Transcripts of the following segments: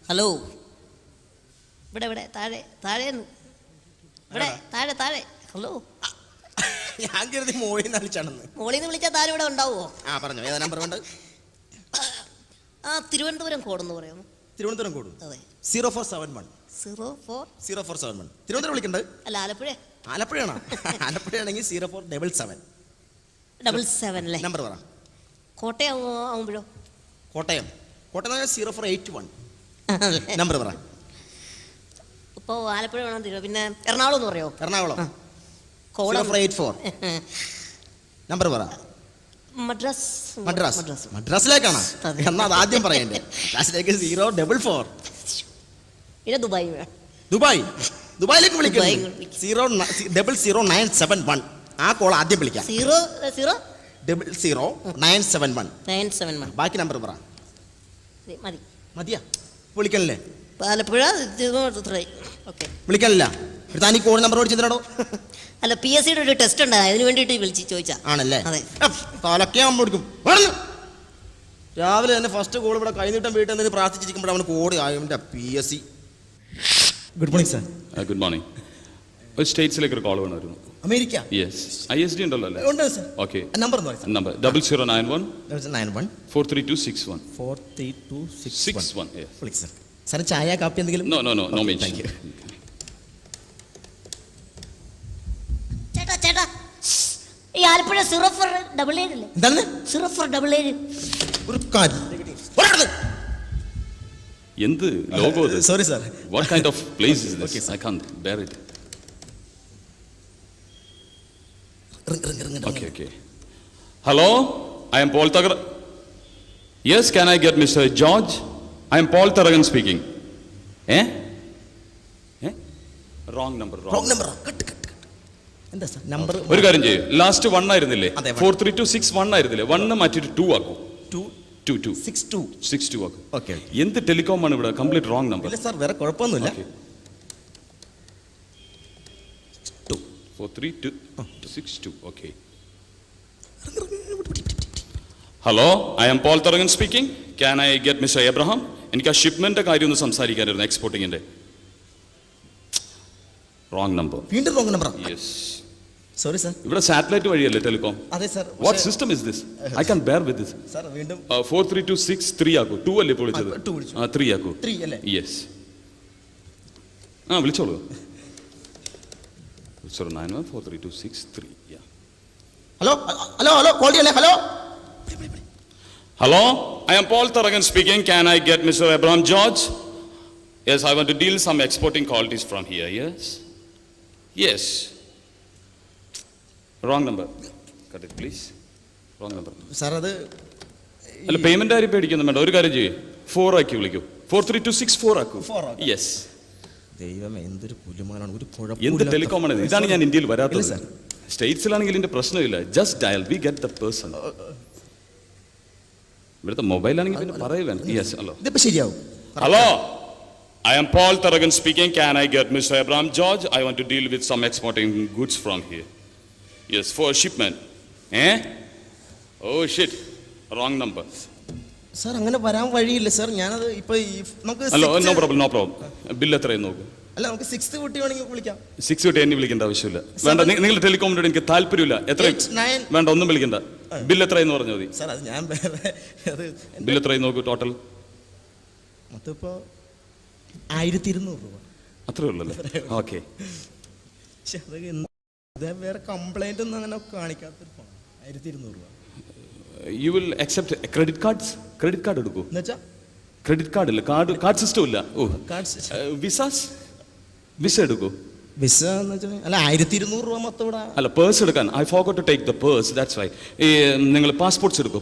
Hello, ഇവിടെ താഴെ താഴേന്ന് ഇവിടെ താഴെ. ഹലോ, ഞാൻ കരുതി മോളിൽ നിന്ന് വിളിച്ചാണെന്ന്. മോളിൽ നിന്ന് വിളിച്ചാൽ താഴെ ഇവിടെ ഉണ്ടാവുമോ? പറഞ്ഞു. ഏതാ നമ്പർ ഉണ്ട്? തിരുവനന്തപുരം കോഡെന്ന് പറയാമോ? തിരുവനന്തപുരം കോഡ് അതെ, 0471. 04 തിരുവനന്തപുരം വിളിക്കണ്ട്. അല്ല, ആലപ്പുഴയാണോ? ആലപ്പുഴയാണെങ്കിൽ 0477 അല്ലേ? നമ്പർ പറ. കോട്ടയം ആവുമ്പോഴോ? കോട്ടയം 0481 നമ്പർ പറ. ഇപ്പോൾ ആലപ്പുഴ വേണം തരുമോ? പിന്നെ എറണാകുളം എന്ന് പറയോ? എറണാകുളം 0484 നമ്പർ പറ. മദ്രാസിലേക്കാണോ? എന്നാ അത് ആദ്യം പറയണ്ടേ. മദ്രാസിലേക്ക് 044. പിന്നെ ദുബായിലേക്ക് വിളിക്കാം. 00971. ആ കോൾ ആദ്യം വിളിക്കാം. 00971. ബാക്കി നമ്പർ പറ. മതിയാ? വിളിക്കണല്ലേ? ആലപ്പുഴ വിളിക്കാനില്ല. താൻ ഈ കോഡ് നമ്പർ വിളിച്ചിട്ടുണ്ടോ? അല്ല, PSCയുടെ ഒരു ടെസ്റ്റ് ഉണ്ട്, അതിന് വേണ്ടിയിട്ട് വിളിച്ച് ചോദിച്ചാ. ആണല്ലേ? തലക്കേ അമ്മ കൊടുക്കും. രാവിലെ തന്നെ ഫസ്റ്റ് കോൾ ഇവിടെ കൈനീട്ടം വീട്ടിൽ നിന്ന് പ്രാർത്ഥിച്ചിരിക്കുമ്പോൾ അവന് കോഡ് ആയതിൻ്റെ PSC. Good morning sir. Good morning. ഒരു സ്റ്റേറ്റ്സിലേക്ക് ഒരു കോൾ വേണമായിരുന്നു. അമേരിക്ക? യെസ്. ISD ഉണ്ടല്ലോ അല്ലേ? ഉണ്ട് സാർ. Okay, number 0091 43261. 43261. വിളിക്ക് സാർ. ചായ കാപ്പി എന്തെങ്കിലും? No mention. ചേട്ടാ, ഈ ആലപ്പുഴ 0477 അല്ലേ? എന്താണ്? 0477. ഒരു കാര്യം എന്ത് logo? Sorry sir. What kind of place is this? I can't bear it. Okay. Hello, I am Paul Taragan. Yes, can I get Mr. George? I am Paul Taragan speaking. Wrong number. എന്താ sir number? ഒരു കാര്യം ചെയ്യൂ, last 1 ആയിരുന്നില്ലേ? 43261 ആയിരുന്നില്ലേ? 1 മാറ്റിട്ട് 2 ആക്കും. 62 ആക്കും. Okay. എന്ത് telecom ആണ് ഇവിടെ? Complete wrong number. ഇല്ല സാർ, വേറെ കുഴപ്പമൊന്നുമില്ല. 43262. Okay. Hello, I am Paul Tharakan speaking. Can I get mister Abraham? എനിക്ക് ആ ഷിപ്മെന്റ് കാര്യം ഒന്ന് സംസാരിക്കാനായിരുന്നു, എക്സ്പോർട്ടിങ്ങിന്റെ. Wrong number. വീണ്ടും wrong number? Yes. Sorry sir. ഇവിടെ സാറ്റലൈറ്റ് വഴിയല്ലേ ടെലികോം? അതെ sir. What system is this? I can bear with this. Sir വീണ്ടും 43263 ആക്കൂ. 2 അല്ലേ ഇപ്പോൾ വിളിച്ചത്? 3 ആക്കൂ. 3 അല്ലേ? യെസ്. വിളിച്ചോളൂ. 0914326 ഹലോ കോൾ ചെയ്യല്ലേ? Hello, I am Paul Taragan speaking. Can I get Mr. Abraham George? Yes, I want to deal some exporting qualities from here. Yes. Wrong number. Cut it please. Wrong number. Sir അത് അല്ല, payment ആരും പേടിക്കുന്നു വേണ്ട. ഒരു കാര്യം ചെയ്യൂ, 4 ആക്കി വിളിക്കൂ. 43264 ആക്കൂ. Yes. ദൈവമേ, എന്തൊരു കുലുമാനാണ്. ഒരു എന്ത് ടെലികോം ആണ്? ഇതാണ് ഞാൻ ഇന്ത്യയിൽ വരാത്തത്. സ്റ്റേറ്റ്സിലാണെങ്കിൽ ഇതിന്റെ പ്രശ്നമില്ല. Just dial, we get the person. ഇവിടുത്തെ മൊബൈലാണെങ്കിൽ പിന്നെ പറയുക. യെസ്. ഇതിപ്പോ ശരിയാവും. Hello, I am Paul Taragan speaking. Can I get Mr. Abraham George? I want to deal with some exporting goods from here. Yes, for shipment. Oh shit, wrong number. Sir അങ്ങനെ വരാൻ വഴിയില്ല sir. ഞാനത് ഇപ്പൊ നമുക്ക് no problem. Bill എത്രയെന്ന് നോക്കും. അല്ല, നമുക്ക് 6 കുട്ടി വേണമെങ്കിൽ വിളിക്കാം. 6 കുട്ടി എന്നെ വിളിക്കേണ്ട ആവശ്യമില്ല. വേണ്ട, നിങ്ങൾ ടെലികോമിനോട് എനിക്ക് താല്പര്യമില്ല. എത്ര വേണ്ട, ഒന്നും വിളിക്കണ്ട. ബില്ല് എത്രയെന്ന് പറഞ്ഞാൽ മതി. സാർ അത് ഞാൻ ബില്ല് എത്രയെന്ന് നോക്കൂ. ടോട്ടൽ മൊത്തം 1200 രൂപ. അത്രേ ഉള്ളല്ലേ? ഓക്കെ. വേറെ കംപ്ലൈന്റ് ഒന്നും അങ്ങനെ കാണിക്കാത്തൊരു 1200 രൂപ. You will accept credit cards? Credit card എടുക്കൂ. എന്നുവെച്ചാ ക്രെഡിറ്റ് കാർഡ് ഇല്ല, കാർഡ് സിസ്റ്റം ഇല്ല. വിസ എടുക്കൂ. വിസ എന്ന് വെച്ചാൽ അല്ല, 1200 രൂപ മൊത്തം ഇവിടെ. അല്ല, പേഴ്സ് എടുക്കാൻ I forgot to take the purse, that's why. നിങ്ങൾ പാസ്പോർട്ട്സ് എടുക്കൂ.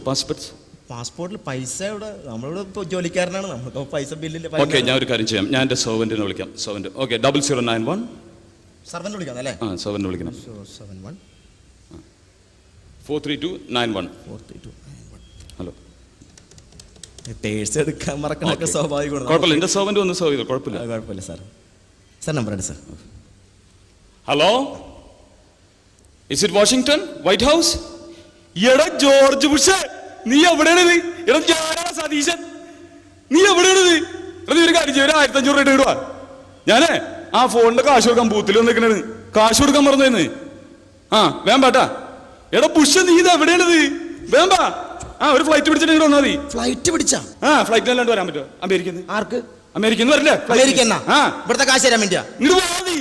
പാസ്പോർട്ടിൽ പൈസ ഇവിടെ, നമ്മളിവിടെ ഇപ്പോൾ ജോലിക്കാരനാണ്, നമുക്ക് പൈസ ബില്ലില്ല. ഓക്കെ, ഞാൻ ഒരു കാര്യം ചെയ്യാം. ഞാൻ എൻ്റെ സെർവൻറ്റിനെ വിളിക്കാം. സെർവൻറ്റ്. ഓക്കെ, 0091. സെർവൻറ്റ് വിളിക്കാം അല്ലേ? സെർവൻറ്റ് വിളിക്കണം. 71 43291. ഹലോ, പേഴ്സ് എടുക്കാൻ മറക്കണൊക്കെ സ്വാഭാവികമാണ്. കുഴപ്പമില്ല, എൻ്റെ സെർവൻറ്റ് ഒന്ന് സെർവ് ചെയ്തോ. കുഴപ്പമില്ല സാർ. നമ്പർ ഉണ്ട് sir. Hello, is it Washington white house? എടാ ജോർജ് ബുഷ്, നീ എവിടെയാണിത്? എടാ ഞാനാ സതീശൻ, നീ എവിടെയാണിത്? നീ ഒരു കാര്യം ചെയ്യും, 1500 രൂപ ഇടുവാ. ഞാനേ ആ ഫോണിന്റെ കാശ് കൊടുക്കാൻ ബൂത്തിൽ വന്നിരിക്കണത്, കാശ് കൊടുക്കാൻ മറന്നേന്ന്. ആ വേമ്പാട്ടാ. എടാ പുഷ്, നീ ഇത് എവിടെയാണിത്? വേമ്പാ. ആ ഒരു ഫ്ലൈറ്റ് പിടിച്ചിട്ട് ഇങ്ങോട്ട് വന്നാൽ മതി. ഫ്ലൈറ്റ് പിടിച്ചാ? ആ ഫ്ലൈറ്റ് അല്ലാണ്ട് വരാൻ പറ്റുമോ? അമേരിക്കന്ന്. ആർക്ക്? അമേരിക്കന്ന് വരില്ലേ? അമേരിക്ക. ആ ഇവിടുത്തെ കാശ് തരാൻ വേണ്ടിയാ? ഇങ്ങോട്ട് പോയാ മതി.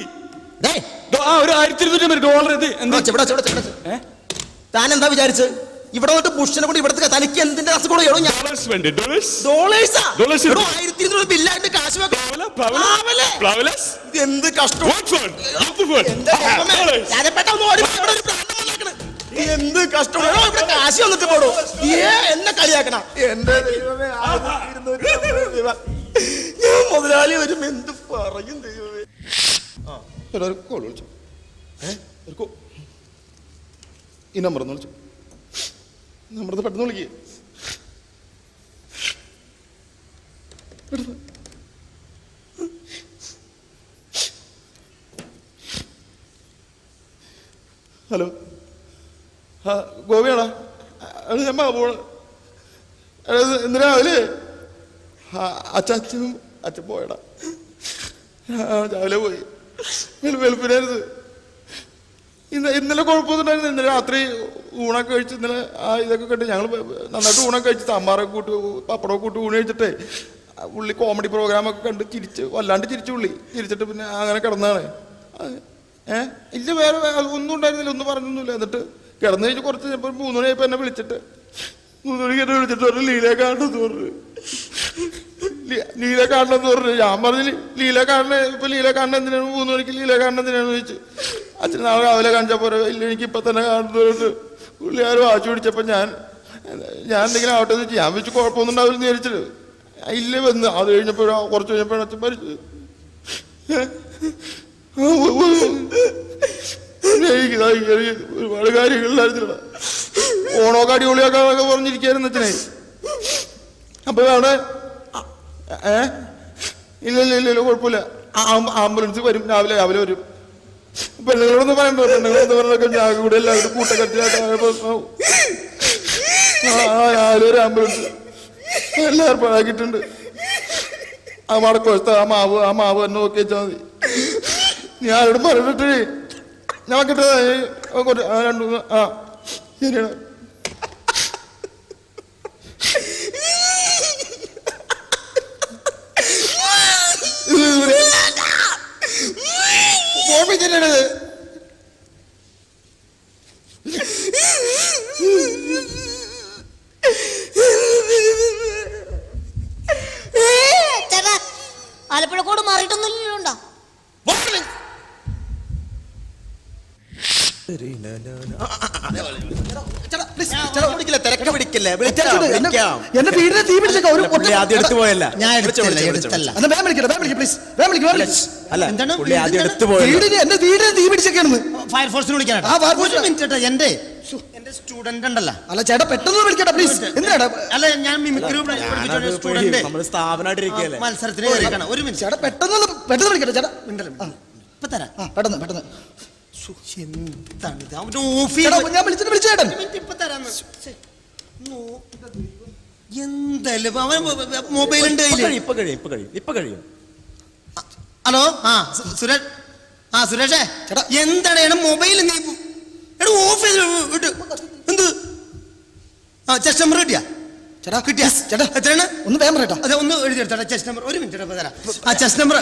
ആ ഒരു $1200 ഇത് എന്താ? താൻ എന്താ വിചാരിച്ച് ഇവിടെ വന്നിട്ട് ബുഷിനെ കൊണ്ട് ഇവിടുത്തെ തനിക്ക് എന്തിന്റെ അസുഖം? എന്ത് കഷ്ടം, എന്ത് കഷ്ടം. ഇവിടെ കാശ് വന്നിട്ട് പോടോ, എന്നെ കളിയാക്കണ. എന്റെ ദൈവമേ, ഞാൻ മുതലാളി വരും എന്ത് പറയും ദൈവമേ. കോൾ വിളിച്ചു. ഈ നമ്പർ ഒന്ന് വിളിച്ചു. നമ്പർ പെട്ടെന്ന് വിളിക്കേ. ഹലോ, ആ ഗോപിയാണോ? അത് ഞാൻ പോണ എന്തിനാ അവല്? അച്ഛൻ പോയടാ, രാവിലെ പോയി. വെളുപ്പിനായിരുന്നു. ഇന്നലെ കുഴപ്പമൊന്നുണ്ടായിരുന്നു. ഇന്നലെ രാത്രി ഊണൊക്കെ കഴിച്ച് ഇന്നലെ ഇതൊക്കെ കണ്ട് ഞങ്ങൾ നന്നായിട്ട് ഊണൊക്കെ കഴിച്ച് സാമ്പാറൊക്കെ കൂട്ടി പപ്പടമൊക്കെ കൂട്ടി ഊണ് കഴിച്ചിട്ടേ പുള്ളി കോമഡി പ്രോഗ്രാമൊക്കെ കണ്ട് വല്ലാണ്ട് ചിരിച്ചിട്ട് പിന്നെ അങ്ങനെ കിടന്നതാണ്. ഇല്ല വേറെ ഒന്നും ഉണ്ടായിരുന്നില്ല, ഒന്നും പറഞ്ഞൊന്നുമില്ല. എന്നിട്ട് കിടന്നു കഴിഞ്ഞ് കുറച്ച് ചിലപ്പോൾ 3 മണിയായപ്പോൾ എന്നെ വിളിച്ചിട്ട് 3 മണിക്ക് എന്നെ വിളിച്ചിട്ട് പറഞ്ഞു ലീലയെ കാണണമെന്ന് പറഞ്ഞു. ലീല കാണണമെന്ന് പറഞ്ഞു. ഞാൻ പറഞ്ഞു ലീല കാണണേ, ഇപ്പൊ ലീല കാണണ എന്തിനാണ്? 3 മണിക്ക് ലീല കാണണ എന്തിനാണെന്ന് ചോദിച്ചു. അച്ഛൻ നാളെ രാവിലെ കാണിച്ചാൽ പോരെ. ഇല്ല എനിക്ക് ഇപ്പൊ തന്നെ കാണുന്നത്. പുള്ളിയാർ വാച്ച് പിടിച്ചപ്പോ ഞാൻ എന്തെങ്കിലും ആവട്ടെ എന്ന് വെച്ച് ഞാൻ വെച്ച് കുഴപ്പമൊന്നും ഉണ്ടാവില്ലെന്ന് വിചാരിച്ചിട്ട് ഇല്ല വന്ന്. അത് കഴിഞ്ഞപ്പോഴോ കുറച്ച് കഴിഞ്ഞപ്പോഴാണ് അച്ഛൻ മരിച്ചത്. ഒരുപാട് കാര്യങ്ങളിലായിരുന്നില്ല. ഓണമൊക്കെ അടിപൊളിയാക്കാന്നൊക്കെ പറഞ്ഞിരിക്കായിരുന്നു അച്ഛനെ. അപ്പൊ അവിടെ ഇല്ല കുഴപ്പമില്ല, ആംബുലൻസ് വരും, രാവിലെ വരും. പെണ്ണുങ്ങളൊന്നും പറയണ്ടോ, പെണ്ണുങ്ങളെന്ന് പറഞ്ഞൊക്കെ ഞാൻ കൂടെ എല്ലാവരും കൂട്ടക്കട്ടിലായിട്ട് പ്രശ്നമാവും. രാവിലെ ഒരു ആംബുലൻസ് എല്ലാം ഏർപ്പാടാക്കിയിട്ടുണ്ട്. ആ മടക്കുവശത്ത് ആ മാവ് തന്നെ നോക്കി വെച്ചാൽ മതി. ഞാൻ ആരോട് പറഞ്ഞിട്ട് ഞാൻ കിട്ടേ 2 ശരിയാണ്. ഓർമ്മിച്ചിട്ടാണ് ആലപ്പുഴ കോട് മാറിയിട്ടൊന്നുമില്ലോണ്ടോ? എന്റെ വീടിനെ തീ പിടിച്ചേക്കാം. ആദ്യം എടുത്തു പോയല്ല. എന്റെ വീടിനെ തീ പിടിച്ചേക്കാണെന്ന് ഫയർഫോഴ്സിന് വിളിക്കാനാണ്. എന്റെ സ്റ്റുഡന്റ് ഉണ്ടല്ലോ. അല്ല ചേട്ടാ പെട്ടെന്ന് വിളിക്കട്ടെ പ്ലീസ്. എന്തിനാ? അല്ല ഞാൻ മിമിക്രി സ്റ്റുഡന്റ് സ്ഥാപനമായിട്ടിരിക്കല്ലേ, മത്സരത്തിന് കയറിയാണ്. ഒരു മിനിറ്റ് ചേട്ടാ പെട്ടെന്ന് വിളിക്കട്ടെ ചേട്ടാ. ഇപ്പൊ തരാം. പെട്ടെന്ന് എന്താണ് ഞാൻ വിളിച്ചേട്ടൻ ഇപ്പൊ തരാന്ന്. എന്തായാലും അവൻ മൊബൈൽ ഉണ്ട് കയ്യില്. ഇപ്പൊ കഴിയും. ഹലോ, സുരേഷേ ചേട്ടാ എന്താണ് മൊബൈൽ നീ ഓഫ് ചെയ്ത് വിട്ട് എന്ത്? ചെസ്റ്റ് നമ്പർ കിട്ടിയാ? ചേട്ടാ കിട്ടിയാ? ചേട്ടാ എത്രയാണ്? ഒന്ന് വേഗം പറയട്ടെ. അതെ ഒന്ന് എഴുതിയെടുത്തോട്ടെ ചെസ്റ്റ് നമ്പർ. ഒരു മിനിറ്റ് തരാം. ആ ചെസ്റ്റ് നമ്പർ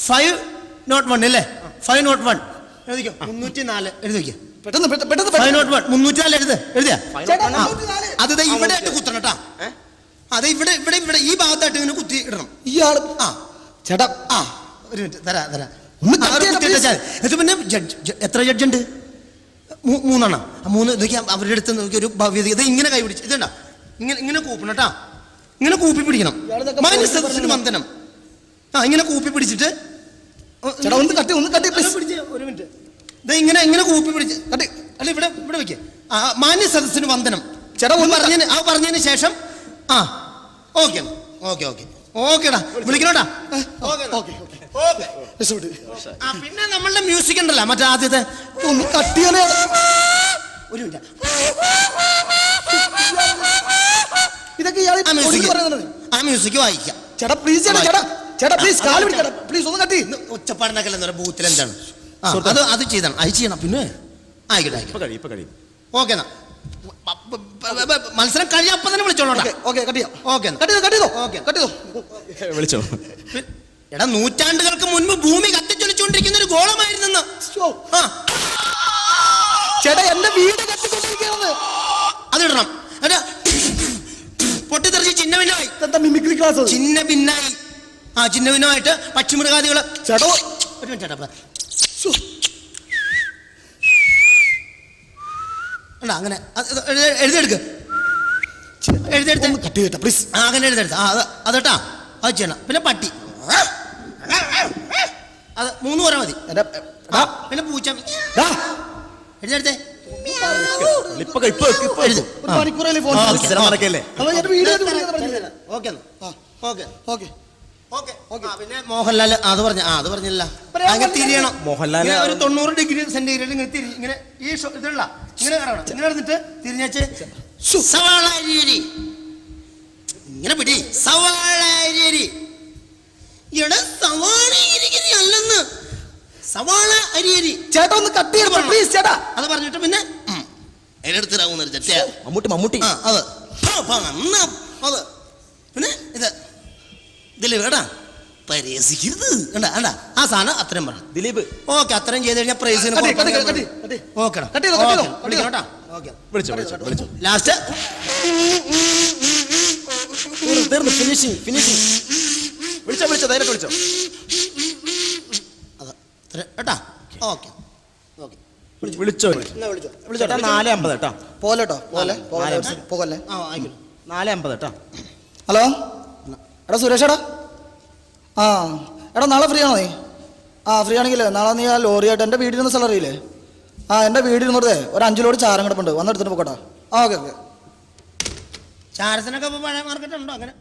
501 അല്ലേ? 501 എഴുതിക്കോ. 304 എഴുതി വയ്ക്കുക. പെട്ടെന്ന് 501 304 എഴുതിയാ? അത് ഇവിടെ ആയിട്ട് കുത്തണം കേട്ടാ. അതെ ഇവിടെ ഈ ഭാഗത്തായിട്ട് ഇങ്ങനെ കുത്തി ഇടണം. ഇയാള് ചേട്ടാ ഒരു മിനിറ്റ് തരാം. പിന്നെ എത്ര ജഡ്ജ് ഉണ്ട്? 3 3 ഇതൊക്കെ അവരുടെ അടുത്ത് നോക്കി ഒരു ഭവ്യത. ഇത് ഇങ്ങനെ കൈ പിടിച്ച് ഇതണ്ട, ഇങ്ങനെ കൂപ്പണം കേട്ടാ. ഇങ്ങനെ കൂപ്പി പിടിക്കണം. മാന്യസദസ്സിന് വന്ദനം. ഇങ്ങനെ കൂപ്പി പിടിച്ചിട്ട് ഒരു മിനിറ്റ്. ഇങ്ങനെ കൂപ്പി പിടിച്ച് കട്ടി. അല്ല ഇവിടെ വെക്കേ. മാന്യ സദസ്സിന് വന്ദനം. ചേട്ടാ പറഞ്ഞതിന് ശേഷം ഓക്കേടാ വിളിക്കണോട്ടാ. പിന്നെ നമ്മളുടെ മ്യൂസിക് ഉണ്ടല്ലോ മറ്റേ ആദ്യത്തെ ഒന്ന് കട്ടിയാലേ. ഒരു മിനിറ്റ്. ഇതൊക്കെ ഇയാൾ ആ മ്യൂസിക് വായിക്കാം. ചേട്ടാ പ്ലീസ് ചേട്ടാ പ്ലീസ് കാല് പിടിക്കടാ പ്ലീസ് ഒന്ന് കട്ടി. ഒച്ചപ്പാടിനൊക്കെ ബൂത്തിൽ എന്താണ് അത് ചെയ്യണം, അത് ചെയ്യണം. പിന്നെ ആയിക്കോട്ടെ ഇപ്പൊ കഴിയും. ഓക്കെ എന്നാ മത്സരം കഴിയാ അപ്പൊ തന്നെ വിളിച്ചോളൂ. ഓക്കെ കട്ട് ചെയ്യാം. ഓക്കെ കട്ട് ചെയ്തോ വിളിച്ചോ. എടാ, നൂറ്റാണ്ടുകൾക്ക് മുൻപ് ഭൂമി കത്തിച്ചൊലിച്ചുകൊണ്ടിരിക്കുന്ന ഒരു ഗോളമായിരുന്നു. ചേട്ടാ എന്റെ വീട് കത്തിക്കൊണ്ടിരിക്കുന്നത്. അതിടണം. എടാ, പൊട്ടിത്തെറിച്ച് ചിന്ന ഭിന്നമായി. മിമിക്രി ക്ലാസ് ചിന്ന ഭിന്നായി. ചിന്ന ഭിന്നമായിട്ട് പക്ഷിമൃഗാദികള്. ചേട്ടോ ഒരു മിനിറ്റ് ചേട്ടാ. അങ്ങനെ എഴുതിയെടുക്ക്. കട്ട് ചെയ്യട്ടെ പ്ലീസ്. അങ്ങനെ എഴുതെടുത്ത് അതട്ടാ, അത് ചെയ്യണം. പിന്നെ പട്ടി അത് 3 പോരാ മതി. പിന്നെ പൂച്ച എഴുതെടുത്തേ. പിന്നെ മോഹൻലാൽ അത് പറഞ്ഞില്ല. അങ്ങനെ തിരിയണം. മോഹൻലാൽ ഒരു 90 ഡിഗ്രി സെന്റിഗ്രേഡ് ഇങ്ങനെ തിരി, ഇങ്ങനെ ഈ ഇതുള്ള ഇങ്ങനെ കറങ്ങണം. ഇങ്ങനെ നടന്നിട്ട് തിരിഞ്ഞേച്ച് സവാള അരിയരി ഇങ്ങനെ പിടി. സവാള അരിയരി. ഇവിടെ സവാള അരിയരി അല്ലെന്ന്, സവാള അരിയരി. ചേട്ടാ ഒന്ന് കട്ട് ചെയ്യണം പ്ലീസ് ചേട്ടാ. അത് പറഞ്ഞിട്ട് പിന്നെ അതിനെടുത്തിടാവുന്ന മമ്മൂട്ടി അത് അത് പിന്നെ ഇതില് വേടാ പരിഹസിക്കരുത്. ആ സാധനം അത്രയും പറഞ്ഞു ദിലീപ്. ഓക്കെ, അത്രയും ചെയ്ത് കഴിഞ്ഞാൽ പ്രൈസിന് ലാസ്റ്റ് വിളിച്ചോ. കേട്ടാ. ഓക്കെ വിളിച്ചോ 4:50 കേട്ടോ. പോലെട്ടോ പോകല്ലേ. 4:50 കേട്ടോ. ഹലോ എടാ സുരേഷേടാ. എടാ നാളെ ഫ്രീ ആണോ നീ? ഫ്രീ ആണെങ്കിൽ നാളെ നീ ആ ലോറിയായിട്ട് എൻ്റെ വീടിൽ നിന്ന് സാലറിയില്ലേ? എൻ്റെ വീടിൽ നിന്നോടേ ഒരു 5 ലോഡ് ചാരം കിടപ്പുണ്ട്, വന്നെടുത്തിട്ട് പോക്കോട്ടോ. ഓക്കെ. ചാരത്തിനൊക്കെ പഴയ മാർക്കറ്റ് ഉണ്ടോ അങ്ങനെ?